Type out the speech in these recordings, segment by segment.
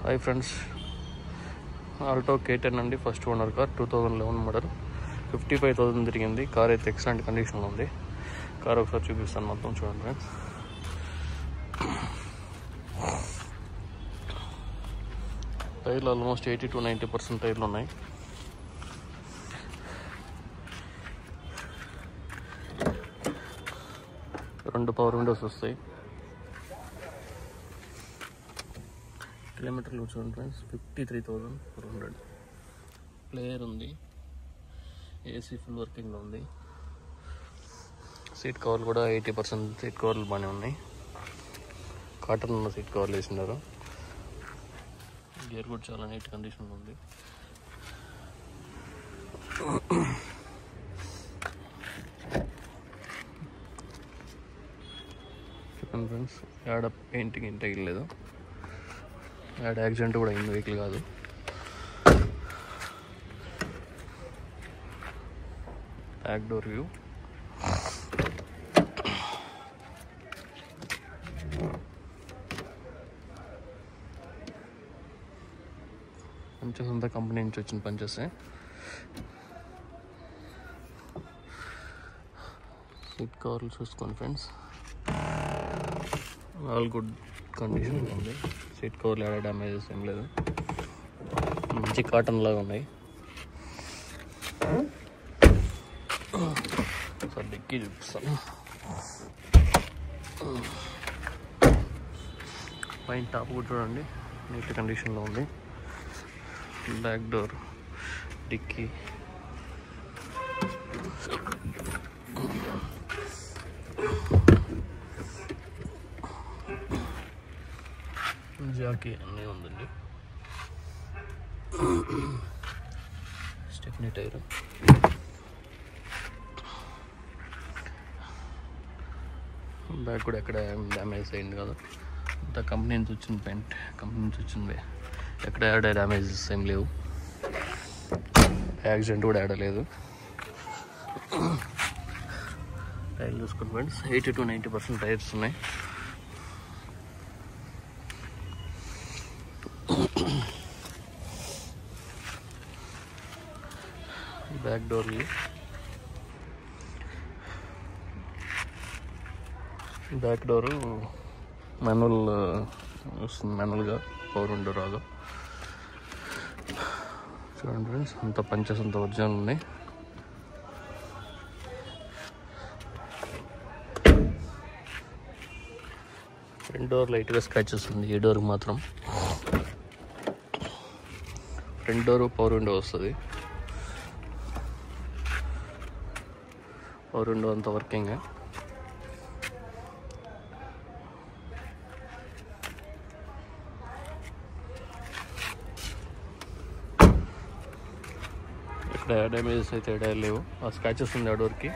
Hi friends, Alto K10 అండి. First owner car, 2011 model, 55,000 తిరిగింది. Car అయితే ఎక్సలెంట్ కండిషన్లో ఉంది. కార్ ఒకసారి చూపిస్తాను, మొత్తం చూడండి ఫ్రెండ్స్. టైర్లు ఆల్మోస్ట్ 80 to 90% టైర్లు ఉన్నాయి. రెండు పవర్ విండోస్ వస్తాయి. కిలోమీటర్లు చూడండి ఫ్రెండ్స్, 53,400. ప్లేయర్ ఉంది, ఏసీ ఫుల్ వర్కింగ్లో ఉంది. సీట్ కవర్లు కూడా 80% సీట్ కవర్లు బాగానే ఉన్నాయి. కాటన్ ఉన్న సీట్ కవర్లు వేసినారు. గేర్ కూడా చాలా నీట్ కండిషన్లో ఉంది. చెప్పండి ఫ్రెండ్స్, యాడ పెయింటింగ్ ఇంత లేదు, యాడ్ యాక్సిడెంట్ కూడా అయింది, వెహికల్ కాదు. బ్యాక్ డోర్ వ్యూ, పంచెస్ అంతా కంపెనీ నుంచి వచ్చిన పంచెస్. సీట్ కవర్లు చూసుకోండి ఫ్రెండ్స్, ఆల్ గుడ్ కండిషన్ ఉంది. సీట్ కవర్లు ఏడా డ్యామేజెస్ ఏం లేదు, మంచి కాటన్ లాగా ఉన్నాయి. సార్ డిక్కీ చూపిస్తాను. పైన టాప్ కూడా చూడండి, నీట్ కండిషన్లో ఉంది. బ్యాక్ డోర్, డిక్కీ, జాకీ అన్నీ ఉందండి. స్టెప్నీ టైర్, బ్యాక్ కూడా ఎక్కడ డ్యామేజ్ అయింది కదా, అంతా కంపెనీ నుంచి వచ్చిన పెయింట్, కంపెనీ నుంచి వచ్చినవే. ఎక్కడ యాడ్ డ్యామేజెస్ ఏం లేవు, యాక్సిడెంట్ కూడా యాడలేదు. టైర్ చూసుకోండి ఫ్రెండ్స్, 80 to 90% టైర్స్ ఉన్నాయి. బ్యాక్ డోర్లు, బ్యాక్ డోరు మాన్యువల్ వస్తుంది, మాన్యువల్గా పవర్ విండో రాదు. చూడండి ఫ్రెండ్స్, అంత పంచెస్ అంత ఒరిజినల్ ఉన్నాయి. ఫ్రంట్ డోర్ లైట్గా స్క్రాచెస్ ఉంది, ఈ డోర్కి మాత్రం. ఫ్రంట్ డోర్ పవర్ విండో వస్తుంది, పవర్ విండో అంతా వర్కింగ్. ఇక్కడ డ్యామేజెస్ అయితే లేవు, ఆ స్క్రాచెస్ ఉంది ఆ డోర్కి.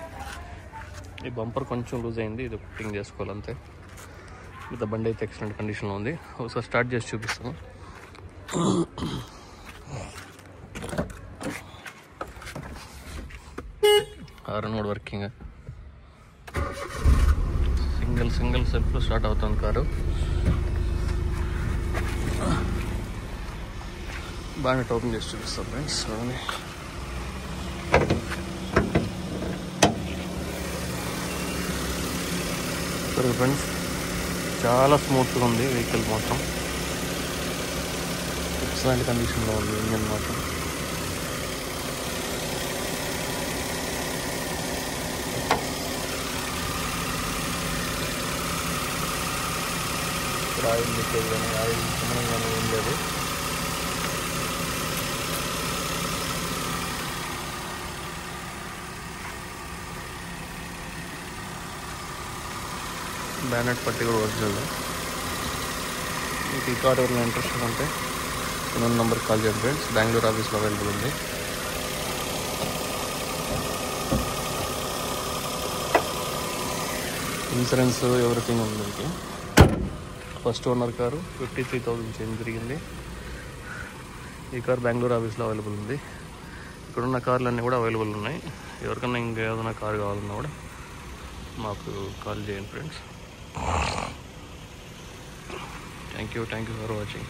ఈ బంపర్ కొంచెం లూజ్ అయింది, ఇది ఫిట్టింగ్ చేసుకోవాలి అంతే. మిగతా బండి అయితే ఎక్సలెంట్ కండిషన్లో ఉంది. ఒకసారి స్టార్ట్ చేసి చూపిస్తాను. హారన్ కూడా వర్కింగ్, సింగిల్ సెల్ఫ్లో స్టార్ట్ అవుతుంది కారు. బాగా ఓపెన్ చేసి చూపిస్తాను ఫ్రెండ్స్. సరే ఫ్రెండ్స్, చాలా స్మూత్గా ఉంది వెహికల్, మాత్రం ఎక్సలెంట్ కండిషన్లో ఉంది. ఇంజన్ మాత్రం ఇక్కడ ఆయిల్ లీకేజ్ కానీ ఆయిల్ చిమ్మడం కానీ ఏం లేదు. బ్యానెట్ పట్టి కూడా ఒరిజినల్. మీకు ఈ కార్ ఎవరైనా ఇంట్రెస్ట్ ఉంటే ఫోన్ నెంబర్కి కాల్ చేయండి ఫ్రెండ్స్. బెంగళూరు ఆఫీస్లో అవైలబుల్ ఉంది. ఇన్సూరెన్స్ ఎవ్రీథింగ్ ఉంది మీకు. ఫస్ట్ ఓనర్ కారు, 53,000 చేంజ్ తిరిగింది. ఈ కార్ బెంగళూరు ఆఫీస్లో అవైలబుల్ ఉంది. ఇక్కడున్న కార్లు అన్నీ కూడా అవైలబుల్ ఉన్నాయి. ఎవరికన్నా ఇంకా ఏదైనా కార్ కావాలన్నా కూడా మాకు కాల్ చేయండి friends. Thank you for watching.